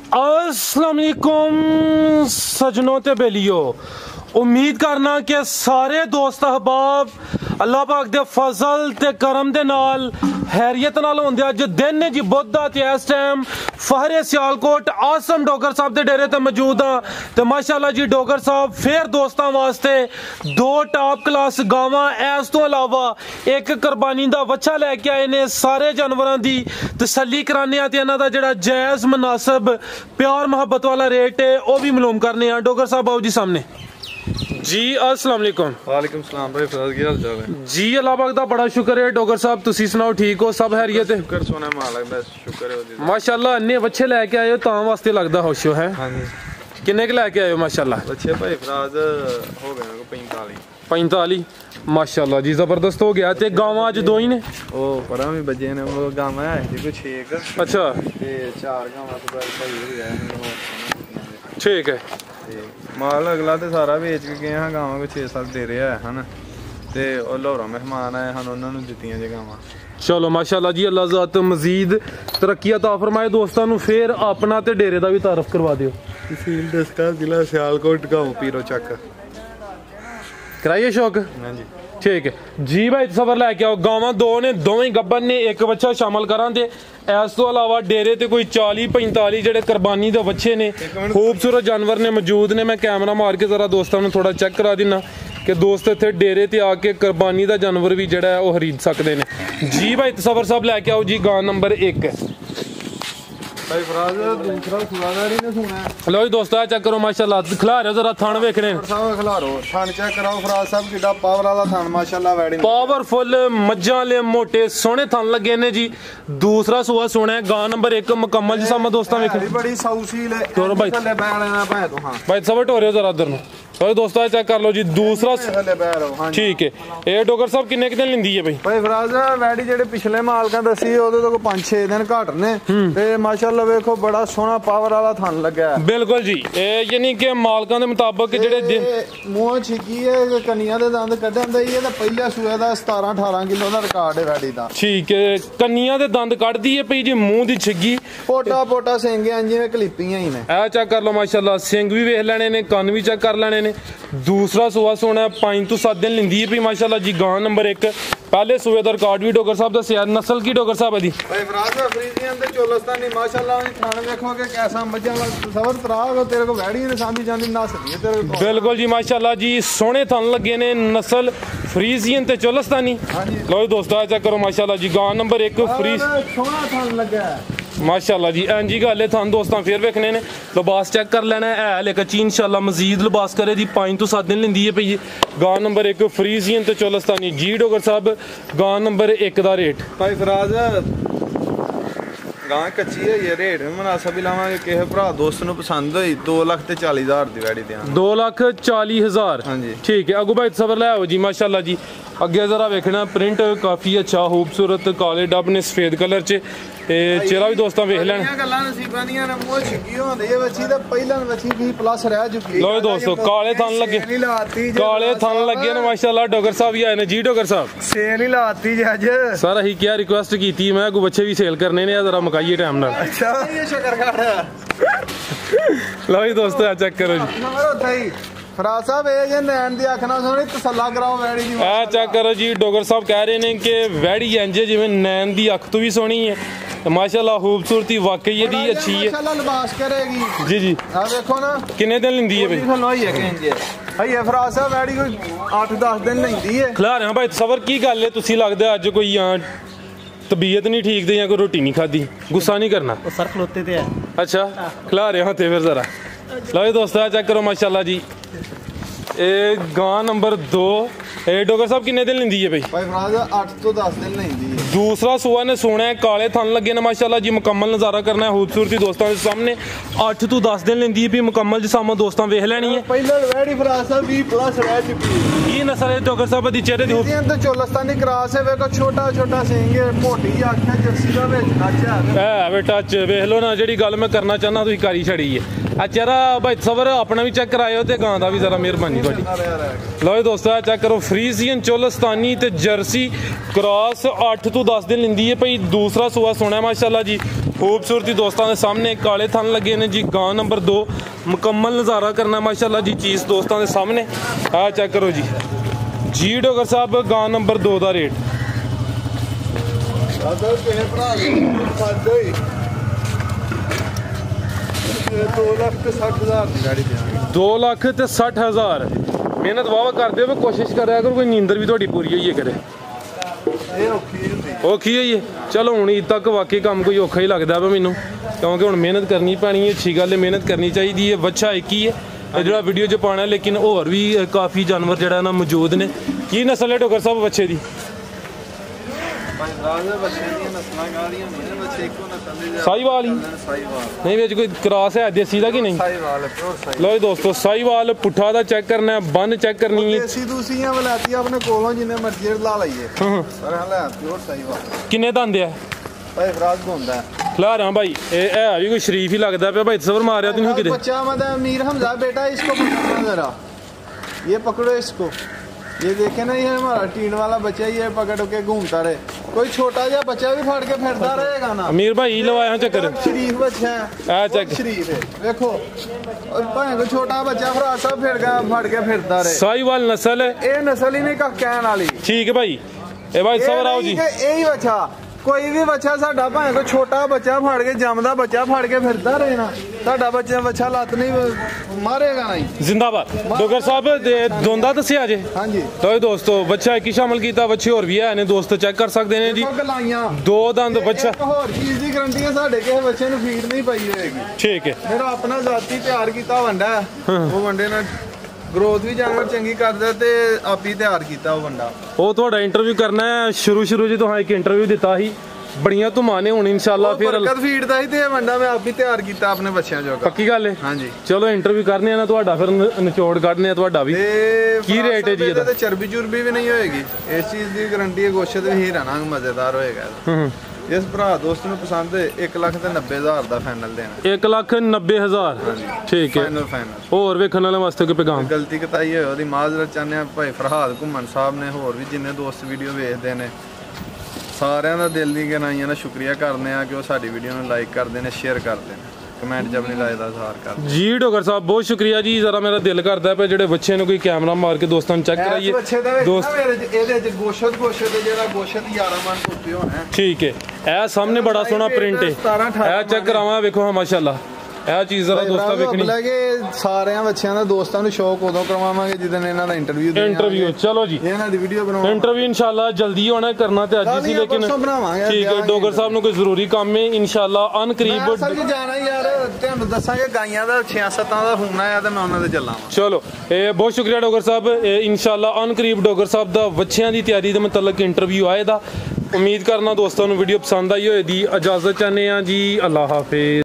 अस्सलाम वालेकुम सजनों ते बेलियो, उम्मीद करना कि सारे दोस्त अहबाब अल्लाह पाक दे फजल ते करम दे नाल हैरियत नाल होंदे। अज दिन है जी बुध दा ते इस टाइम फहरे सियालकोट आसम डोगर साहब दे डेरे ते मौजूद हाँ। ते माशाअल्लाह जी डोगर साहब फिर दोस्तों वास्ते दो टॉप क्लास गावां इस तो अलावा एक कुर्बानी दा बच्चा लैके आए ने। सारे जानवरों की तसल्ली कराने ते इन्हां दा जिहड़ा जायज़ मुनासिब प्यार मोहब्बत वाला रेट है वह भी मालूम करने। डोगर साहब आओ जी सामने जी। अस्सलाम वालेकुम। वालेकुम सलाम भाई, फराज की हाल चाल है जी? अल्लाह पाक दा बड़ा शुक्र है। डोगर साहब तुसी सुनाओ, ठीक हो? सब खैरियत है? शुक्र सोने मालक दा शुक्र है माशाअल्लाह। अन्ने बच्चे लेके आए हो तां वास्ते लगदा खुश हो है। हां जी। किन्ने के लेके आए हो? माशाअल्लाह बच्चे भाई फराज हो गए 45 माशाअल्लाह जी, जबरदस्त हो गया। ते गावां अज दो ही ने? ओ परा भी बजे ने, वो गावां है जी कुछ एक। अच्छा ते चार गावां तो भाई हो गया। ठीक है। माल अगला तो सारा बेच के गए हैं, गावां को 6-7 दे रहा है ना। ते और लाहौर मेहमान आए हैं, उन्होंने दित्तियां जे गावां। चलो माशाअल्लाह जी, अल्लाह ज़ात मजीद तरक्की अता फरमाए। दोस्तों नू फिर अपना ते डेरे दा भी तारफ करवा दियो। तहसील दसका, जिला सियालकोट, गांव पीरो चक। कराइए शौक? हां जी ठीक है जी भाई, सबर लैके आओ। गावां दो ने, दोवें गब्बन ने, एक बच्चा शामिल करा दे। इस तो अलावा डेरे ते कोई 40-45 जेडे कुर्बानी दे बच्चे ने, खूबसूरत जानवर ने मौजूद ने। मैं कैमरा मार के जरा दोस्तों को थोड़ा चेक करा दिना कि दोस्त इत्थे डेरे ते आके कुर्बानी दा जानवर भी जेड़ा है वो खरीद सकते हैं जी। भाई सबर साहब लैके आओ जी। गां नंबर 1 भाई फराज दूसरा सुरादारी ने सुना है। लो जी दोस्तों चेक करो माशाअल्लाह, खिला रहे हो जरा थान वेखने साहब, खिलारो थान चेक कराओ फराज साहब, किड्डा पावर वाला थान माशाअल्लाह। वैडिंग पावरफुल मज्जां ले मोटे सोहने थान लगे ने जी। दूसरा सुआ सोना है। गां नंबर 1 मुकम्मल जिसम दोस्तों वेख बड़ी सौसील है। तोरो भाई थल्ले बैठ ना भाई तो। हां भाई सब टोरे जरा उधर नु। तो दोस्तों चेक कर लो जी दूसरा। थल्ले बैठ रहो। हां ठीक है। ए डोगर साहब किन्ने दिन लिंदी है भाई? भाई फराज वैडी जेडे पिछले मालकां दसी ओदे तो 5-6 दिन घट ने ते माशाअल्लाह वेखो बड़ा सोहना पावर वाला थान लगा है। बिल्कुल जी, यानी कि मालकां दे मुताबिक जेडे मुंह छिकी है, कन्नियां दे दंद कढन दा ये पहले सूए दा 17-18 किलो दा रिकॉर्ड है वैडी दा। ठीक है, कन्नियां दे दंद कढदी है पई जी, मुंह दी छिगी पोटा सिंगे जिवें कलिपियां ही ने। ए चेक कर लो माशाअल्लाह, सिंग भी वेख लेने ने, कन्न भी चेक कर लेने ने। दूसरा सुआ सोना 5 to 7 दिन लिंदी है पई माशाअल्लाह जी। गां नंबर 1 पहले सूए दा रिकॉर्ड भी डोगर साहब दस्सिया। नस्ल की डोगर साहब दी? भाई फराज फ्रीजियन ते चोलस्तानी माशाअल्लाह। थान देखो कि कैसा मज्जा सबर तराग तेरे को वैडी ने सामी जानी नस्ल है तेरे को। बिल्कुल जी माशाअल्लाह जी, सोहने थान लगे ने। नस्ल फ्रीजियन ते चोलस्तानी। लो दोस्तों चेक करो माशाअल्लाह जी। गां नंबर 1 फ्रीज सोहना थान लगा है माशाअल्लाह जी। एंजी गल है, थान दोस्तों फिर वेखने ने। लिबास चेक कर लेना है ले कच्ची इंशाअल्लाह मजीद लिबास करे दी। 5 to 7 दिन लिंदी है पई। गां नंबर 1 फ्रीजियन ते चोलस्तानी जी। डोगर साहब गां नंबर 1 दा रेट? भाई फराज गां कच्ची है, ये रेट मुनासिब ही लावांगे। किसे भरा दोस्त नु पसंद होई 2,40,000 दी वैडी दें। 2,40,000। हां जी ठीक है। अगू भाई सबर ले आओ जी माशाअल्लाह जी। अगे जरा वेखना प्रिंट काफी अच्छा खूबसूरत काले डब ने सफेद कलर च। चेहरा भी दोस्तों वेख लैन। गल्लां नसीबां दियां ने, मुंह छिकी होंदी है बच्ची ते पहिलां बच्ची की प्लस रह चुकी। लो दोस्तों काले थान लगे, काले थान लगे ने माशाअल्लाह। डोगर साहब ही आए ने जी। डोगर साहब सेल ही लाती जी अज। सर अही क्या रिक्वेस्ट की मैं अगू बच्चे भी सेल करने ने, जरा मुकाइए टाइम नाल। अच्छा ये शकरगढ़। लो जी दोस्तों चेक करो जी। नंबर होता ही फराज साहब ये जे नैन दी अख ना सोनी तसल्ला कराओ वैडी दी। आ चेक करो जी। डोगर साहब कह रहे ने कि वैडी इंज जिवें नैन दी अख तो भी सोहनी है। तो माशाअल्लाह खूबसूरती वाकई दी अच्छी है। माशाअल्लाह लिबास करेगी जी जी। आ देखो ना किन्ने दिन लिंदी है भाई? खलोई है कि इंज भाई ये फराज साहब वैडी कोई 8-10 दिन लिंदी है। खिला रहे हैं भाई सबर की गल है? तुसी लगदा अज कोई तबीयत नहीं ठीक दी या कोई रोटी नहीं खाधी? गुस्सा नहीं करना सर खलोते थे। अच्छा खिला रहे हाथे फिर जरा। लो दोस्तों चेक करो माशाअल्लाह जी। ए गां नंबर 2 डोगर साहब किन्ने दिन लिंदी है भाई? भाई फराज 8 to 10 दिन लिंदी है। दूसरा सुआ ने सोना है, काले थन लगे ने माशाअल्लाह जी। मुकम्मल नज़ारा करना है खूबसूरती दोस्तों के सामने। 8 to 10 दिन लिंदी है भी मुकम्मल जिसम दोस्तों वेख लेनी है। पहले वैडी फराज साहब 20+ रह चुकी है। ये नस्ल है डोगर साहब दी चेहरे दी ते चोलस्तानी क्रॉस है। वेखो छोटा छोटा सिंग है, मोटी अख है, जर्सी दा विच नच है। बेटा वेख लो ना, जेडी गल मैं करना चाहना तुसीं करी छड़ी है। आ चेहरा भाई सबर अपना भी चेक करायो ते गां दा भी जरा मेहरबानी तुहाडी। लो दोस्तों चेक करो फ्रीजियन चोलस्तानी ते जर्सी क्रॉस 8 to 10 दिन लिंदी है भाई। दूसरा सुआ सोना है माशाअल्लाह जी। खूबसूरती दोस्तों के सामने काले थन लगे ने जी। गां नंबर 2 मुकम्मल नज़ारा करना माशाल्लाह जी। चीज़ दोस्तों के सामने आ चेक करो जी। जी डोगर साहब गां नंबर 2 का रेट 2,60,000। मेहनत वाह करते हो, कोशिश करा करो कोई नींदर भी थोड़ी पूरी होइए करे। औखी होई है चलो हुण ईद तक वाकई काम कोई औखा ही लगता है मैनू, क्योंकि हुण मेहनत करनी पैनी है। अच्छी गल है, मेहनत करनी चाहिए है। बच्चा एक ही है जो वीडियो च पाना, लेकिन होर भी काफ़ी जानवर जो ना मौजूद ने। की नस्ल है डोगर साहब बच्चे की? साहीवाल ही नहीं बिच कोई क्रॉस है देसी का कि नहीं? लो जी दोस्तों साहीवाल पुट्ठा दा चेक करना है, बन चेक करनी है। देसी दूसियां वलाती अपने कोलों जिन्ने मर्जी ला लईए। पर हला प्योर साहीवाल। किन्ने दंद है भाई? फराज होंदा है ला रहा भाई। है भी कोई शरीफ ही लगता पे भाई। सबर मार रहा तो नहीं किधर? बच्चा मतलब अमीर हमजा बेटा, इसको पकड़ना जरा, ये पकड़ो इसको। ये देखे ना, ये हमारा टीन वाला बच्चा, ये पकड़ के घूमता रहे। कोई छोटा जा बच्चा भी फड़ के फिरता रहेगा ना। अमीर भाई लवाया चक्कर, शरीफ बच्चा है, चेक शरीफ है देखो। और भाई छोटा बच्चा फराज साहब फड़ के फिरता रहे। साहीवाल नस्ल है, ये नस्ल ही नहीं का कहने वाली। ठीक है भाई। ए भाई सबर आओ जी। यही बच्चा कोई भी बच्चा साडा भावे कोई छोटा बच्चा फड़ के जमदा बच्चा फड़ के फिरता रहे ना, साडा बच्चा लत नहीं मारेगा नहीं। जिंदाबाद डोगर साहब। दोंदा दसिया जे? हाँ जी। तो दोस्तों बच्चा एक ही शामिल किया, बच्चे और भी है दोस्त चेक कर सकते हैं जी। 2 दंद बच्चा। होर चीज की गारंटी है, साडे किसी बच्चे ने फीड नहीं पाई होगी। ठीक है। मेरा अपना जाती तैयार किया वंडा है, वो वंडे ने ग्रोथ भी जानवर चंगी करदा ते आप ही तैयार किया वो वंडा। ਉਹ ਤੁਹਾਡਾ ਇੰਟਰਵਿਊ ਕਰਨਾ ਹੈ ਸ਼ੁਰੂ ਜੀ ਤੋਂ ਇੱਕ ਇੰਟਰਵਿਊ ਦਿੱਤਾ ਸੀ ਬੜੀਆਂ ਧੁਮਾਨੇ ਹੁਣ ਇਨਸ਼ਾਅੱਲਾ ਫਿਰ ਬਰਕਤ ਫੀਡ ਦਾ ਹੀ ਤੇ ਵੰਡਾ ਮੈਂ ਆਪ ਹੀ ਤਿਆਰ ਕੀਤਾ ਆਪਣੇ ਬੱਚਿਆਂ ਜੋਗਾ। ਪੱਕੀ ਗੱਲ ਹੈ? ਹਾਂਜੀ ਚਲੋ ਇੰਟਰਵਿਊ ਕਰਨੇ ਆ ਨਾ ਤੁਹਾਡਾ, ਫਿਰ ਨਿਚੋੜ ਕੱਢਨੇ ਆ ਤੁਹਾਡਾ ਵੀ। ਕੀ ਰੇਟ ਹੈ ਜੀ ਇਹਦਾ? ਤੇ ਚਰਬੀ ਚੁਰਬੀ ਵੀ ਨਹੀਂ ਹੋਏਗੀ, ਇਸ ਚੀਜ਼ ਦੀ ਗਾਰੰਟੀ ਹੈ। ਗੋਸ਼ਤ ਵੀ ਹੀ ਰਹਿਣਾ ਮਜ਼ੇਦਾਰ ਹੋਏਗਾ। ਜਿਸ ਭਰਾ ਦੋਸਤ ਨੂੰ ਪਸੰਦ ਹੈ 1,90,000 ਦਾ ਫਾਈਨਲ ਦੇਣਾ। 1,90,000 ਠੀਕ ਹੈ ਫਾਈਨਲ। ਹੋਰ ਵੇਖਣ ਵਾਲੇ ਵਾਸਤੇ ਕੋਈ ਪੈਗਾਮ? ਗਲਤੀ ਕਤਾਈ ਹੋਈ ਉਹਦੀ ਮਾਜ਼ਰਤ ਚਾਹੁੰਦੇ ਆ ਭਾਈ ਫਰਹਾਦ ਘੁੰਮਣ ਸਾਹਿਬ ਨੇ, ਹੋਰ ਵੀ ਜਿੰਨੇ ਦੋਸਤ ਵੀਡੀਓ ਵੇਖਦੇ ਨੇ, ਸਾਰਿਆਂ ਦਾ ਦਿਲ ਦੀ ਗਹਿਰਾਈਆਂ ਨਾਲ ਸ਼ੁਕਰੀਆ ਕਰਦੇ ਆ ਕਿ ਉਹ ਸਾਡੀ ਵੀਡੀਓ ਨੂੰ ਲਾਈਕ ਕਰਦੇ ਨੇ, ਸ਼ੇਅਰ ਕਰਦੇ ਨੇ, ਕਮੈਂਟ ਜਬ ਨਹੀਂ ਲਾਇਦਾ ਸਾਰ ਕਰਦੇ ਜੀ। ਡੋਗਰ ਸਾਹਿਬ ਬਹੁਤ ਸ਼ੁਕਰੀਆ ਜੀ। ਜ਼ਰਾ ਮੇਰਾ ਦਿਲ ਕਰਦਾ ਪਿਆ ਜਿਹੜੇ ਬੱਚੇ ਨੂੰ ਕੋਈ ਕੈਮਰਾ ਮਾਰ ਕੇ ਦੋਸਤਾਂ ਨੂੰ ਚੈੱਕ ਕਰਾਈਏ। ਦੋਸਤ ਇਹਦੇ ਵਿੱਚ ਗੋਸ਼ਤ ਜਿਹੜਾ ਗੋਸ਼ਤ 11 ਮਣ ਤੋਂ ਉੱਤੇ ਹੋਣਾ। ਠੀਕ ਹੈ। ਇਹ ਸਾਹਮਣੇ ਬੜਾ ਸੋਹਣਾ ਪ੍ਰਿੰਟ ਹੈ, ਇਹ ਚੈੱਕ ਕਰਾਵਾਂ ਵੇਖੋ ਮਾਸ਼ਾਅੱਲਾ। ਇਹ ਚੀਜ਼ ਜ਼ਰਾ ਦੋਸਤਾਂ ਵੇਖਣੀ ਲੱਗੇ। ਸਾਰਿਆਂ ਬੱਚਿਆਂ ਦਾ ਦੋਸਤਾਂ ਨੂੰ ਸ਼ੌਕ ਉਦੋਂ ਕਰਵਾਵਾਂਗੇ ਜਦੋਂ ਇਹਨਾਂ ਦਾ ਇੰਟਰਵਿਊ। ਚਲੋ ਜੀ ਇਹਨਾਂ ਦੀ ਵੀਡੀਓ ਬਣਾਵਾਂਗੇ। ਇੰਟਰਵਿਊ ਇਨਸ਼ਾਅੱਲਾ ਜਲਦੀ ਹੋਣਾ, ਕਰਨਾ ਤੇ ਅੱਜ ਹੀ ਸੀ ਲੇਕਿਨ ਠੀਕ ਹੈ। ਡੋਗਰ ਸਾਹਿਬ ਨੂੰ ਕੋਈ ਜ਼ਰੂਰੀ ਕੰਮ ਹੈ ਇਨਸ਼ਾਅੱਲਾ ਅਨਕਰੀਬ ਜਾਣਾ ਯਾਰ। ਤੁਹਾਨੂੰ ਦੱਸਾਂਗੇ ਗਾਈਆਂ ਦਾ 6-7 ਦਾ ਫੋਨ ਆਇਆ ਤੇ ਮੈਂ ਉਹਨਾਂ ਦੇ ਚੱਲਾਂ। ਚਲੋ ਇਹ ਬਹੁਤ ਸ਼ੁਕਰੀਆ ਡੋਗਰ ਸਾਹਿਬ। ਇਨਸ਼ਾਅੱਲਾ ਅਨਕਰੀਬ ਡੋਗਰ ਸਾਹਿਬ ਦਾ ਬੱਚਿਆਂ ਦੀ ਤਿਆਰੀ ਦੇ ਮੁਤਲਕ ਇੰਟਰਵਿਊ ਆਏਗਾ। ਉਮੀਦ ਕਰਨਾ ਦੋਸਤਾਂ ਨੂੰ ਵੀਡੀਓ ਪਸੰਦ ਆਈ ਹੋਏਗੀ। ਇਜਾਜ਼ਤ ਚਾਹੁੰਦੇ ਹਾਂ ਜੀ। ਅੱਲਾਹ ਹਾਫਿਜ਼।